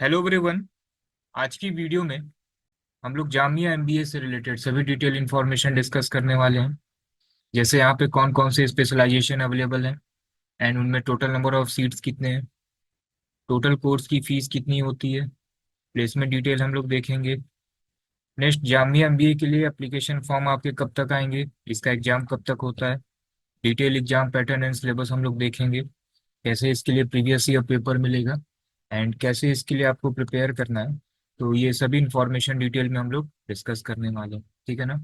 Hello everyone. आज की video में हम लोग जामिया एमबीए से रिलेटेड सभी डिटेल इन्फॉर्मेशन डिस्कस करने वाले हैं। जैसे यहाँ पे कौन कौन से स्पेशलाइजेशन अवेलेबल हैं एंड उनमें टोटल नंबर ऑफ सीट्स कितने हैं, टोटल कोर्स की फीस कितनी होती है, प्लेसमेंट डिटेल हम लोग देखेंगे। नेक्स्ट, जामिया एमबीए के लिए एप्लीकेशन फॉर्म आपके कब तक आएंगे, इसका एग्जाम कब तक होता है, detail exam pattern and syllabus हम लोग देखेंगे। कैसे इसके लिए प्रीवियस ईयर पेपर मिलेगा एंड कैसे इसके लिए आपको प्रिपेयर करना है। तो ये सभी इंफॉर्मेशन डिटेल में हम लोग डिस्कस करने वाले हैं, ठीक है ना।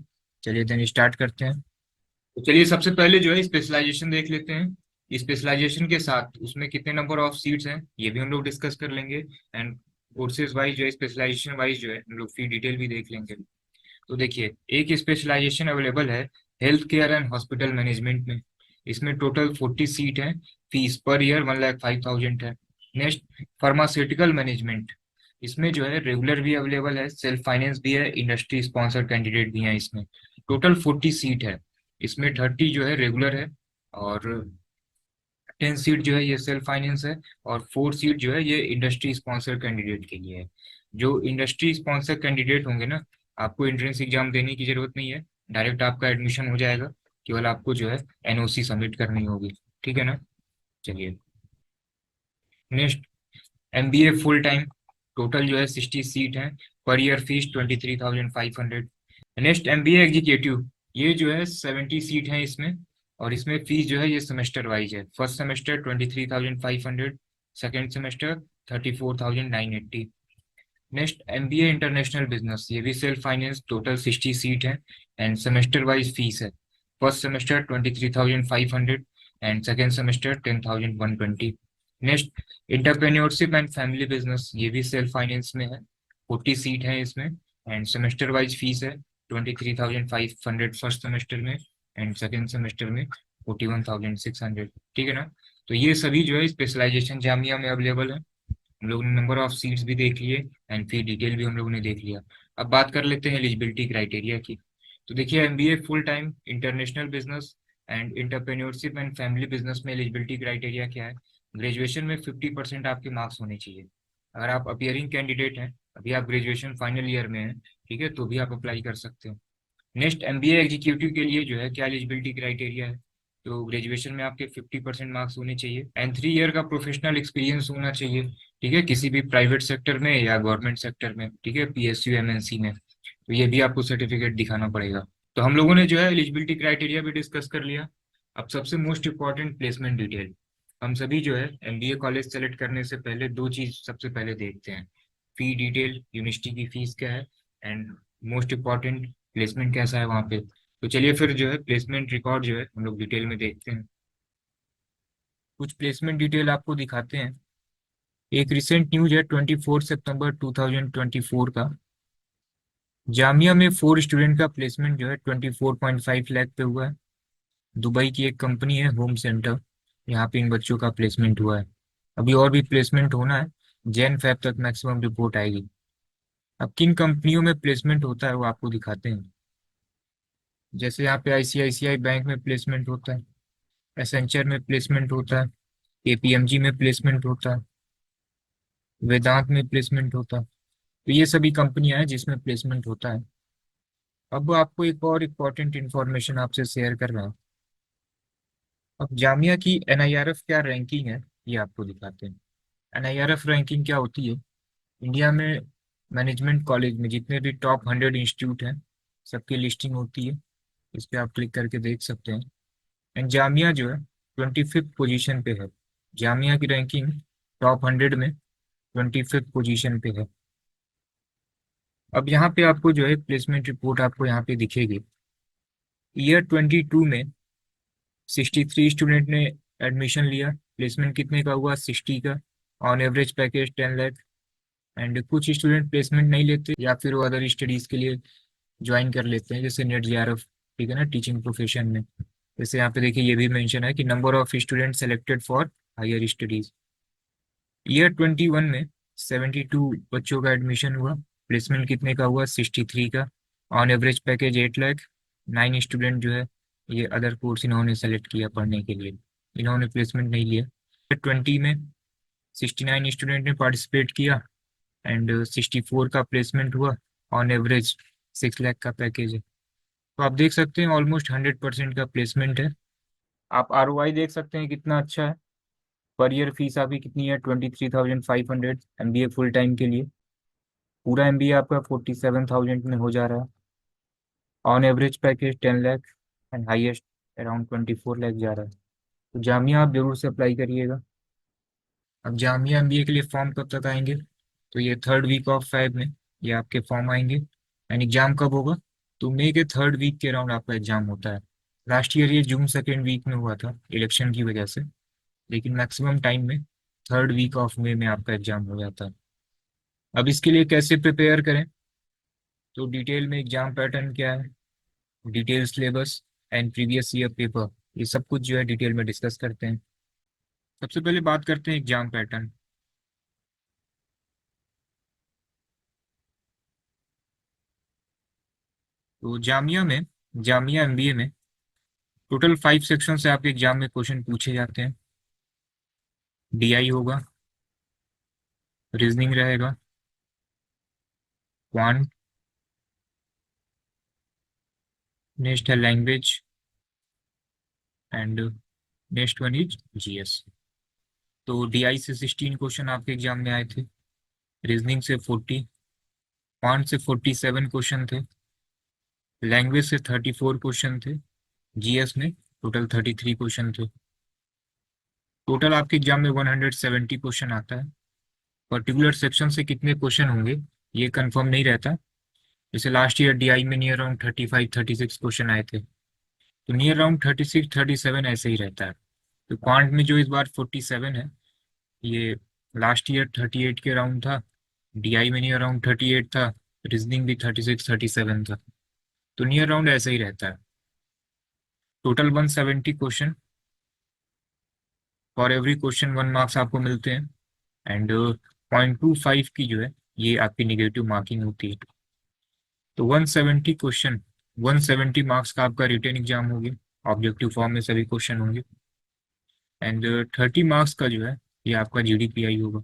चलिए देन स्टार्ट करते हैं। तो चलिए सबसे पहले जो है स्पेशलाइजेशन देख लेते हैं। स्पेशलाइजेशन के साथ उसमें कितने नंबर ऑफ सीट्स हैं ये भी हम लोग डिस्कस कर लेंगे एंड कोर्सेज वाइज जो है स्पेशलाइजेशन वाइज जो है हम लोग फी डिटेल भी देख लेंगे। तो देखिए, एक स्पेशलाइजेशन अवेलेबल है health care and hospital management में। इसमें टोटल 40 सीट है। फीस पर ईयर 1,05,000 है। Next, pharmaceutical management. इसमें जो है रेगुलर भी अवेलेबल है, सेल्फ फाइनेंस भी है, इंडस्ट्री स्पॉन्सर कैंडिडेट भी है। इसमें टोटल 40 सीट है। इसमें 30 जो है रेगुलर है और 10 सीट जो है ये सेल्फ फाइनेंस है और 4 सीट जो है ये इंडस्ट्री स्पॉन्सर कैंडिडेट के लिए है। जो इंडस्ट्री स्पॉन्सर कैंडिडेट होंगे ना, आपको एंट्रेंस एग्जाम देने की जरूरत नहीं है, डायरेक्ट आपका एडमिशन हो जाएगा। केवल आपको जो है एनओसी सबमिट करनी होगी, ठीक है ना। चलिए next, MBA full time. Total जो है 60 सीट है। Per year fees 23,500। Next, MBA executive. ये जो है 70 सीट है इसमें और इसमें फीस जो है ये सेमेस्टर वाइज है। First semester 23,500, second semester 34,980। Next, MBA international business. ये भी सेल्फ फाइनेंस, टोटल 60 सीट है एंड सेमेस्टर वाइज फीस है। First semester 23,500 and second semester 10,120। Next, entrepreneurship and family business. ये भी सेल्फ फाइनेंस में है। 40 सीट है इसमें एंड सेमेस्टर वाइज फीस है 23,500 फर्स्ट सेमेस्टर में एंड सेकेंड सेमेस्टर में 41,600, ठीक है ना। तो ये सभी जो है स्पेशलाइजेशन जामिया में अवेलेबल है। हम लोग ने नंबर ऑफ सीट्स भी देख लिए एंड फी डिटेल भी हम लोगों ने देख लिया। अब बात कर लेते हैं एलिजिबिलिटी क्राइटेरिया की। तो देखिए, MBA full time international business and entrepreneurship and family business में एलिजिबिलिटी क्राइटेरिया क्या है। ग्रेजुएशन में 50% आपके मार्क्स होने चाहिए। अगर आप अपियरिंग कैंडिडेट हैं, अभी आप ग्रेजुएशन फाइनल ईयर में हैं, ठीक है, तो भी आप अप्लाई कर सकते हैं। नेक्स्ट, एमबीए एग्जीक्यूटिव के लिए जो है क्या एलिजिबिलिटी क्राइटेरिया है। तो ग्रेजुएशन में आपके 50% मार्क्स होने चाहिए एंड 3 ईयर का प्रोफेशनल एक्सपीरियंस होना चाहिए, ठीक है, किसी भी प्राइवेट सेक्टर में या गवर्नमेंट सेक्टर में, ठीक है, पीएसयू एमएनसी में। तो ये भी आपको सर्टिफिकेट दिखाना पड़ेगा। तो हम लोगों ने जो है एलिजिबिलिटी क्राइटेरिया भी डिस्कस कर लिया। अब सबसे मोस्ट इम्पॉर्टेंट, प्लेसमेंट डिटेल। हम सभी जो है एमबीए कॉलेज सेलेक्ट करने से पहले दो चीज सबसे पहले देखते हैं। फी डिटेल, यूनिवर्सिटी की फीस क्या है एंड मोस्ट इम्पॉर्टेंट प्लेसमेंट कैसा है वहाँ पे। तो चलिए फिर जो है प्लेसमेंट रिकॉर्ड जो है हम लोग डिटेल में देखते हैं। कुछ प्लेसमेंट डिटेल आपको दिखाते हैं। एक रिसेंट न्यूज है 24 सितंबर 2024 का। जामिया में 4 स्टूडेंट का प्लेसमेंट जो है 24.5 लाख पे हुआ है। दुबई की एक कंपनी है होम सेंटर, यहाँ पे इन बच्चों का प्लेसमेंट हुआ है। अभी और भी प्लेसमेंट होना है, जैन फेब तक मैक्सिमम रिपोर्ट आएगी। अब किन कंपनियों में प्लेसमेंट होता है वो आपको दिखाते हैं। जैसे यहाँ पे आईसीआईसीआई बैंक में प्लेसमेंट होता है, एसेंचर में प्लेसमेंट होता है, केपीएमजी में प्लेसमेंट होता है, वेदांत में प्लेसमेंट होता है। तो ये सभी कंपनियां हैं जिसमें प्लेसमेंट होता है। अब आपको एक और इम्पोर्टेंट इन्फॉर्मेशन आपसे शेयर कर रहा हूँ। अब जामिया की एनआईआरएफ क्या रैंकिंग है ये आपको दिखाते हैं। एनआईआरएफ रैंकिंग क्या होती है। इंडिया में मैनेजमेंट कॉलेज में जितने भी टॉप 100 इंस्टीट्यूट हैं, सबकी लिस्टिंग होती है। इस पे आप क्लिक करके देख सकते हैं। एंड जामिया जो है 25th पोजीशन पे है। जामिया की रैंकिंग टॉप 100 में 25th पोजीशन पे है। अब यहाँ पे आपको जो है प्लेसमेंट रिपोर्ट आपको यहाँ पे दिखेगी। ईयर 22 में 63 स्टूडेंट ने एडमिशन लिया। प्लेसमेंट कितने का हुआ, 60 का। On average package 10 lakh. And कुछ स्टूडेंट प्लेसमेंट नहीं लेते या फिर वो अदर स्टडीज के लिए ज्वाइन कर लेते हैं, जैसे नेट जेआरएफ, ठीक है ना, टीचिंग प्रोफेशन में। जैसे यहाँ पे देखिए ये भी मेंशन है कि number of student selected for higher studies. Year 21 में 72 बच्चों का एडमिशन हुआ। प्लेसमेंट कितने का हुआ, 63 का। On average package 8 lakh. 9 student जो है ये अदर कोर्स इन्होंने सेलेक्ट किया पढ़ने के लिए, इन्होंने प्लेसमेंट नहीं लिया। 20 में 69 स्टूडेंट ने पार्टिसिपेट किया एंड 64 का प्लेसमेंट हुआ। ऑन एवरेज 6 लाख का पैकेज है। तो आप देख सकते हैं ऑलमोस्ट 100% का प्लेसमेंट है। आप ROI देख सकते हैं कितना अच्छा है। पर ईयर फीस आपकी कितनी है, 23,500 MBA फुल टाइम के लिए। पूरा MBA आपका 47,000 में हो जा रहा है। On average package 10 lakh and highest around 24 lakh जा रहा है। तो जामिया आप जरूर से अप्लाई करिएगा। अब जामिया MBA के लिए फॉर्म कब तक आएंगे, तो ये 3rd वीक ऑफ फेब में ये आपके फॉर्म आएंगे। एंड एग्जाम कब होगा, तो मई के 3rd वीक के अराउंड आपका एग्जाम होता है। लास्ट ईयर ये जून 2nd वीक में हुआ था इलेक्शन की वजह से, लेकिन मैक्सिमम टाइम में 3rd वीक ऑफ मई में आपका एग्जाम हो जाता है। अब इसके लिए कैसे प्रिपेयर करें, तो डिटेल में एग्जाम पैटर्न क्या है, detail syllabus and previous year paper, ये सब कुछ जो है डिटेल में डिस्कस करते हैं। सबसे पहले बात करते हैं एग्जाम पैटर्न। तो जामिया MBA में टोटल 5 सेक्शन से आपके एग्जाम में क्वेश्चन पूछे जाते हैं। DI होगा, रीजनिंग रहेगा, क्वांट, नेक्स्ट है language and next one is GS। तो DI से 16 क्वेश्चन आपके एग्जाम में आए थे, रीजनिंग से 40, क्वांट से 47 क्वेश्चन थे, लैंग्वेज से 34 क्वेश्चन थे, GS में टोटल 33 क्वेश्चन थे। टोटल आपके एग्जाम में 170 क्वेश्चन आता है। पर्टिकुलर सेक्शन से कितने क्वेश्चन होंगे ये कंफर्म नहीं रहता। जैसे लास्ट ईयर DI में नियर अराउंड 35-36 क्वेश्चन आए थे, तो नियर अराउंड 36-37 ऐसे ही रहता है। तो क्वांट में जो इस बार 47 है, ये लास्ट ईयर 38 के अराउंड था। DI में नियर अराउंड 38 था, रीजनिंग भी 36-37 था। तो नियर अराउंड ऐसे ही रहता है। Total 170 question, for every question 1 marks आपको मिलते हैं। एंड 0.25 की जो है ये आपकी निगेटिव मार्किंग होती है। तो 170 क्वेश्चन, 170 मार्क्स का आपका रिटन एग्जाम होगी। ऑब्जेक्टिव फॉर्म में सभी क्वेश्चन होंगे। एंड 30 मार्क्स का जो है ये आपका GDPI होगा।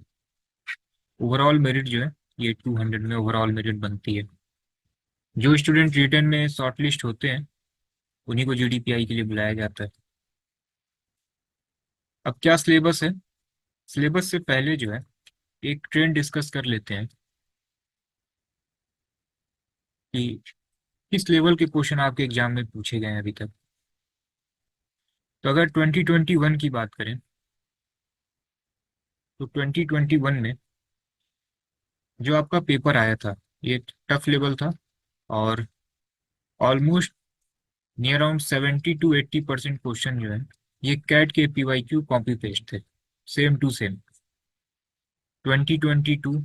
ओवरऑल मेरिट जो है ये 200 में ओवरऑल मेरिट बनती है। जो स्टूडेंट रिटन में शॉर्टलिस्ट होते हैं उन्हीं को GDPI के लिए बुलाया जाता है। अब क्या सिलेबस है, सिलेबस से पहले जो है एक ट्रेंड डिस्कस कर लेते हैं कि किस लेवल के क्वेश्चन आपके एग्जाम में पूछे गए हैं अभी तक। तो अगर 2021 की बात करें, तो 2021 में जो आपका पेपर आया था ये टफ लेवल था। और ऑलमोस्ट नियर अराउंड 70-80% क्वेश्चन जो है ये कैट के PYQ कॉपी पेस्ट थे, सेम टू सेम। 2022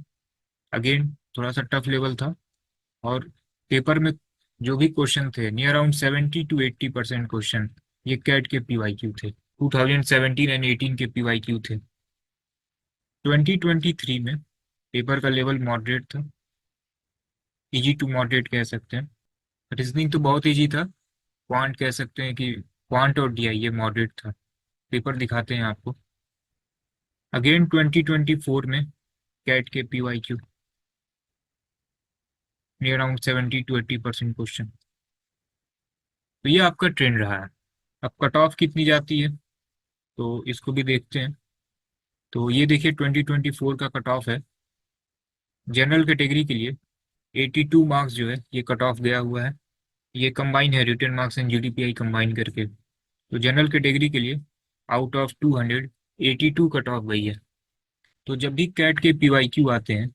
अगेन थोड़ा सा टफ लेवल था, और पेपर में जो भी क्वेश्चन थे नियर अराउंड 70-80% क्वेश्चन ये कैट के PYQ थे। 2017 एंड 18 के PYQ थे। 2023 में पेपर का लेवल मॉडरेट था, इजी टू मॉडरेट कह सकते हैं। रीजनिंग तो बहुत इजी था, क्वांट कह सकते हैं कि क्वांट और DI ये मॉडरेट था। पेपर दिखाते हैं आपको। अगेन 2024 में कैट के PYQ नियर अराउंड 70-80% क्वेश्चन। तो ये आपका ट्रेंड रहा है। अब कट ऑफ कितनी जाती है तो इसको भी देखते हैं। तो ये देखिए 2024 का कट ऑफ है जनरल कैटेगरी के लिए। 82 मार्क्स जो है ये कट ऑफ गया हुआ है। ये कंबाइन है written marks and GDPI combine करके। तो जनरल कैटेगरी के लिए आउट ऑफ 200 82 कट ऑफ गई है। तो जब भी कैट के PYQ आते हैं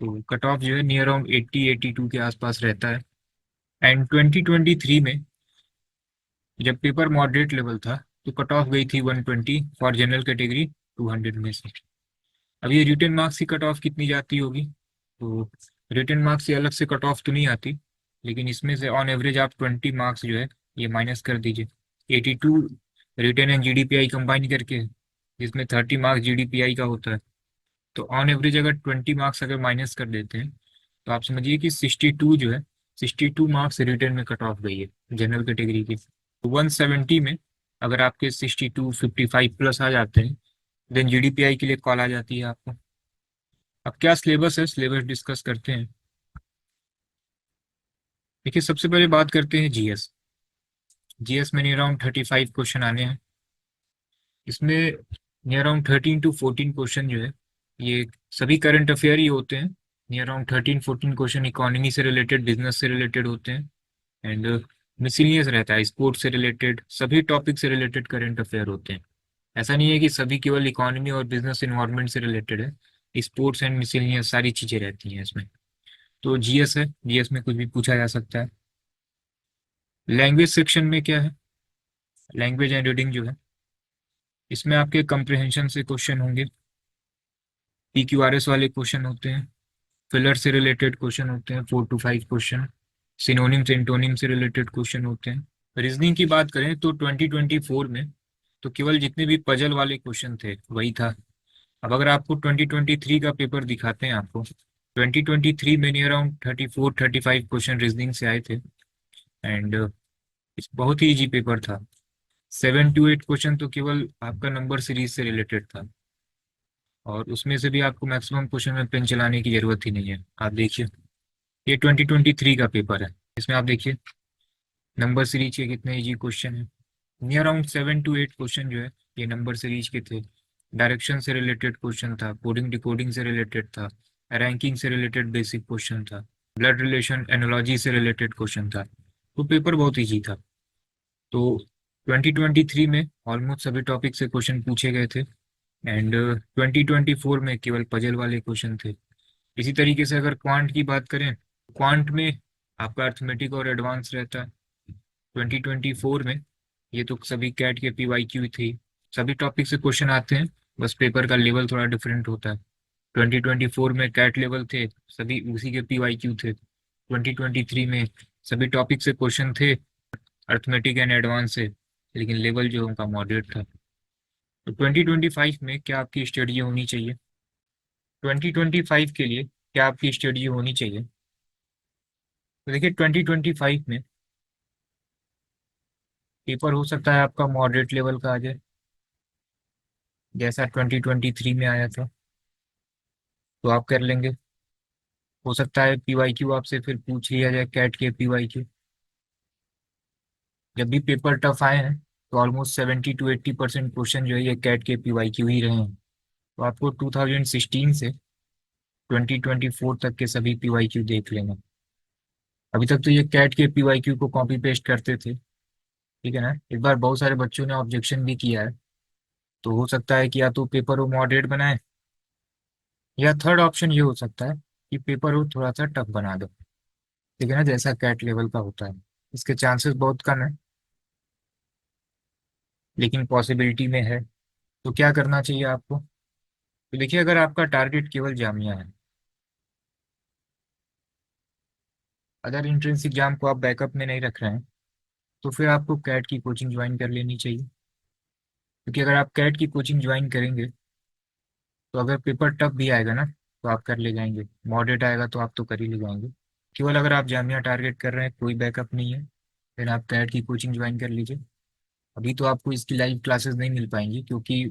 तो कट ऑफ जो है नियर अराउंड 80-82 के आसपास रहता है। एंड 2023 में जब पेपर मॉडरेट लेवल था तो कट ऑफ गई थी 120 फॉर जनरल कैटेगरी 200 में से। अब ये रिटन मार्क्स की कट ऑफ कितनी जाती होगी, तो रिटन मार्क्स से अलग से कट ऑफ तो नहीं आती, लेकिन इसमें से ऑन एवरेज आप 20 मार्क्स जो है ये माइनस कर दीजिए। 82 रिटन एंड GDPI कंबाइन करके, जिसमें 30 मार्क्स GDPI का होता है। तो ऑन एवरेज अगर 20 मार्क्स अगर माइनस कर देते हैं तो आप समझिए कि 62 जो है 62 मार्क्स रिटर्न में कट ऑफ गई है जनरल कैटेगरी की। तो 170 में अगर आपके 62 55 प्लस आ जाते हैं देन GDPI के लिए कॉल आ जाती है आपको। अब क्या सिलेबस है, सिलेबस डिस्कस करते हैं। देखिए सबसे पहले बात करते हैं जीएस। जीएस में नियर अराउंड 35 क्वेश्चन आने हैं। इसमें नियर अराउंड 13 to 14 क्वेश्चन जो है ये सभी करंट अफेयर ही होते हैं। नियर अराउंड 13-14 क्वेश्चन इकोनॉमी से रिलेटेड, बिजनेस से रिलेटेड होते हैं। एंड मिसलिनियस रहता है, स्पोर्ट्स से रिलेटेड, सभी टॉपिक से रिलेटेड करंट अफेयर होते हैं। ऐसा नहीं है कि सभी केवल इकोनॉमी और बिजनेस इन्वायरमेंट से रिलेटेड है, स्पोर्ट्स एंड मिसलिनियस सारी चीजें रहती हैं इसमें। तो जीएस है, जीएस में कुछ भी पूछा जा सकता है। लैंग्वेज सेक्शन में क्या है, लैंग्वेज एंड रीडिंग जो है इसमें आपके कंप्रिहेंशन से क्वेश्चन होंगे, पीक्यूआरएस वाले क्वेश्चन होते हैं, फिलर से रिलेटेड क्वेश्चन होते हैं 4 to 5 क्वेश्चन, सिनोनिम एंटोनिम से रिलेटेड क्वेश्चन होते हैं। रीजनिंग की बात करें तो 2024 में तो केवल जितने भी पजल वाले क्वेश्चन थे वही था। अब अगर आपको 2023 का पेपर दिखाते हैं, आपको 2023 में नियर अराउंड 34-35 क्वेश्चन रीजनिंग से आए थे। एंड बहुत ही इजी पेपर था। 7 to 8 क्वेश्चन तो केवल आपका नंबर सीरीज से रिलेटेड था, और उसमें से भी आपको मैक्सिमम क्वेश्चन में पेन चलाने की जरूरत ही नहीं है। आप देखिए ये 2023 का पेपर है, इसमें आप देखिए नंबर सीरीज के कितने इजी क्वेश्चन है। नियर अराउंड 7 to 8 क्वेश्चन जो है ये नंबर सीरीज के थे। डायरेक्शन से रिलेटेड क्वेश्चन था, कोडिंग डिकोडिंग से रिलेटेड था, रैंकिंग से रिलेटेड बेसिक क्वेश्चन था, ब्लड रिलेशन एनोलॉजी से रिलेटेड क्वेश्चन था। तो पेपर बहुत इजी था। तो 2023 में ऑलमोस्ट सभी टॉपिक से क्वेश्चन पूछे गए थे। एंड 2024 में केवल पजल वाले क्वेश्चन थे। इसी तरीके से अगर क्वांट की बात करें, क्वांट में आपका अर्थमेटिक और एडवांस रहता है। 2024 में ये तो सभी कैट के पीवाईक्यू थी, सभी टॉपिक से क्वेश्चन आते हैं, बस पेपर का लेवल थोड़ा डिफरेंट होता है। 2024 में कैट लेवल थे, सभी उसी के पीवाईक्यू थे। 2023 में सभी टॉपिक से क्वेश्चन थे, अर्थमेटिक एंड एडवांस से, लेकिन लेवल जो उनका मॉडरेट था। तो 2025 में क्या आपकी स्टडी होनी चाहिए, 2025 के लिए क्या आपकी स्टडी होनी चाहिए? तो देखिए 2025 में पेपर हो सकता है आपका मॉडरेट लेवल का आ जाए, जैसा 2023 में आया था, तो आप कर लेंगे। हो सकता है पीवाईक्यू आपसे फिर पूछ लिया जाए, कैट के पीवाईक्यू। जब भी पेपर टफ आए हैं तो ऑलमोस्ट 70 to 80% क्वेश्चन जो है ये कैट के पीवाईक्यू ही रहे हैं। तो आपको 2016 से 2024 तक के सभी पीवाईक्यू देख लेना। अभी तक तो ये कैट के पीवाईक्यू को कॉपी पेस्ट करते थे, ठीक है ना। इस बार बहुत सारे बच्चों ने ऑब्जेक्शन भी किया है, तो हो सकता है कि या तो पेपर वो मॉडरेट बनाए, या थर्ड ऑप्शन ये हो सकता है कि पेपर वो थोड़ा सा टफ बना दो, ठीक है ना, जैसा कैट लेवल का होता है। इसके चांसेस बहुत कम है, लेकिन पॉसिबिलिटी में है। तो क्या करना चाहिए आपको? तो देखिए अगर आपका टारगेट केवल जामिया है, अगर एंट्रेंस एग्जाम को आप बैकअप में नहीं रख रहे हैं, तो फिर आपको कैट की कोचिंग ज्वाइन कर लेनी चाहिए। क्योंकि अगर आप कैट की कोचिंग ज्वाइन करेंगे तो अगर पेपर टफ भी आएगा ना तो आप कर ले जाएंगे, मॉडरेट आएगा तो आप तो कर ही ले जाएंगे। केवल अगर आप जामिया टारगेट कर रहे हैं, कोई बैकअप नहीं है, फिर आप कैट की कोचिंग ज्वाइन कर लीजिए। अभी तो आपको इसकी लाइव क्लासेस नहीं मिल पाएंगी, क्योंकि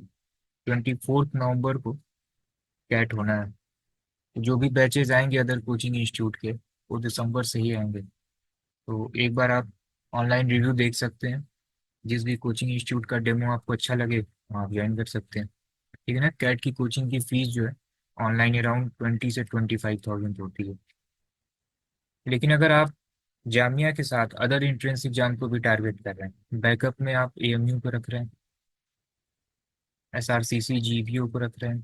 24 नवंबर को कैट होना है। तो जो भी बैचेज आएंगे अदर कोचिंग इंस्टीट्यूट के, वो दिसंबर से ही आएंगे। तो एक बार आप ऑनलाइन रिव्यू देख सकते हैं, जिस भी कोचिंग इंस्टीट्यूट का डेमो आपको अच्छा लगे वहाँ आप ज्वाइन कर सकते हैं, ठीक है ना। कैट की कोचिंग की फीस जो है ऑनलाइन अराउंड 20 से 25,000 होती है। लेकिन अगर आप जामिया के साथ अदर एंट्रेंस एग्जाम को भी टारगेट कर रहे हैं, बैकअप में आप एएमयू को रख रहे हैं, एसआरसीसी जीपीओ को रख रहे हैं,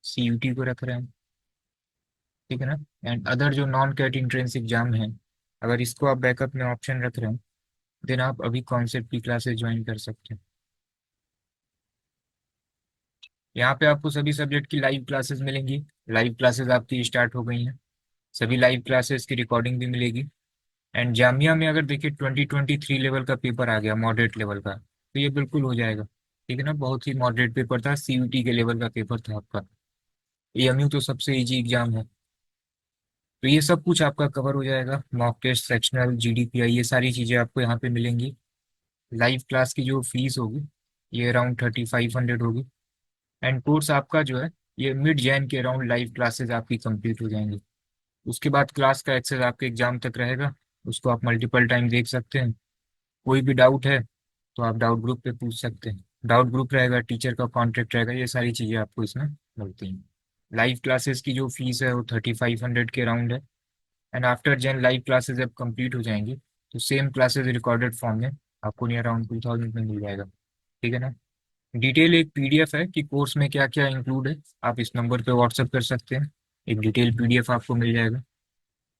सीयूटी को रख रहे हैं, ठीक है ना, एंड अदर जो नॉन कैट एंट्रेंस एग्जाम है, अगर इसको आप बैकअप में ऑप्शन रख रहे हैं, देन आप अभी कॉन्सेप्ट की क्लासेस ज्वाइन कर सकते हैं। यहाँ पे आपको सभी सब्जेक्ट की लाइव क्लासेस मिलेंगी। लाइव क्लासेस आपकी स्टार्ट हो गई हैं, सभी लाइव क्लासेस की रिकॉर्डिंग भी मिलेगी। एंड जामिया में अगर देखिए 2023 लेवल का पेपर आ गया, मॉडरेट लेवल का, तो ये बिल्कुल हो जाएगा, ठीक है ना। बहुत ही मॉडरेट पेपर था, सीयूटी के लेवल का पेपर था आपका। एएमयू तो सबसे इजी एग्जाम है। तो ये सब कुछ आपका कवर हो जाएगा, मॉक टेस्ट, सेक्शनल, जीडीपीआई, ये सारी चीज़ें आपको यहाँ पे मिलेंगी। लाइव क्लास की जो फीस होगी ये अराउंड 3500 होगी। एंड कोर्स आपका जो है ये मिड जैन के अराउंड लाइव क्लासेस आपकी कंप्लीट हो जाएंगी। उसके बाद क्लास का एक्सेस आपके एग्जाम तक रहेगा, उसको आप मल्टीपल टाइम देख सकते हैं। कोई भी डाउट है तो आप डाउट ग्रुप पे पूछ सकते हैं, डाउट ग्रुप रहेगा, टीचर का कॉन्टेक्ट रहेगा, ये सारी चीज़ें आपको इसमें मिलती हैं। लाइव क्लासेस की जो फीस है वो 3500 के अराउंड है। And after Jain live classes जब कंप्लीट हो जाएंगी तो सेम क्लासेस रिकॉर्डेड फॉर्म में आपको नियर अराउंड 2000 में मिल जाएगा। ठीक है ना। डिटेल एक पीडीएफ है कि कोर्स में क्या क्या इंक्लूड है, आप इस नंबर पे व्हाट्सअप कर सकते हैं, एक डिटेल पीडीएफ आपको मिल जाएगा।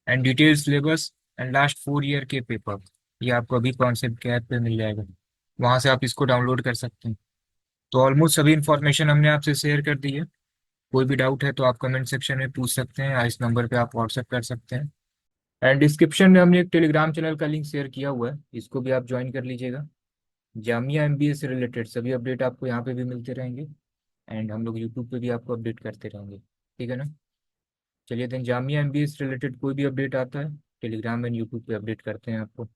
And detail syllabus and last 4 year के पेपर, ये आपको अभी कॉन्सेप्ट के ऐप पे मिल जाएगा, वहाँ से आप इसको डाउनलोड कर सकते हैं। तो ऑलमोस्ट सभी इन्फॉर्मेशन हमने आपसे शेयर कर दी है। कोई भी डाउट है तो आप कमेंट सेक्शन में पूछ सकते हैं या इस नंबर पे आप व्हाट्सएप कर सकते हैं। एंड डिस्क्रिप्शन में हमने एक टेलीग्राम चैनल का लिंक शेयर किया हुआ है, इसको भी आप ज्वाइन कर लीजिएगा। जामिया एमबीए से रिलेटेड सभी अपडेट आपको यहाँ पे भी मिलते रहेंगे। एंड हम लोग यूट्यूब पे भी आपको अपडेट करते रहेंगे। ठीक है ना। चलिए देन, जामिया एमबीए से रिलेटेड कोई भी अपडेट आता है टेलीग्राम एंड यूट्यूब पे अपडेट करते हैं आपको।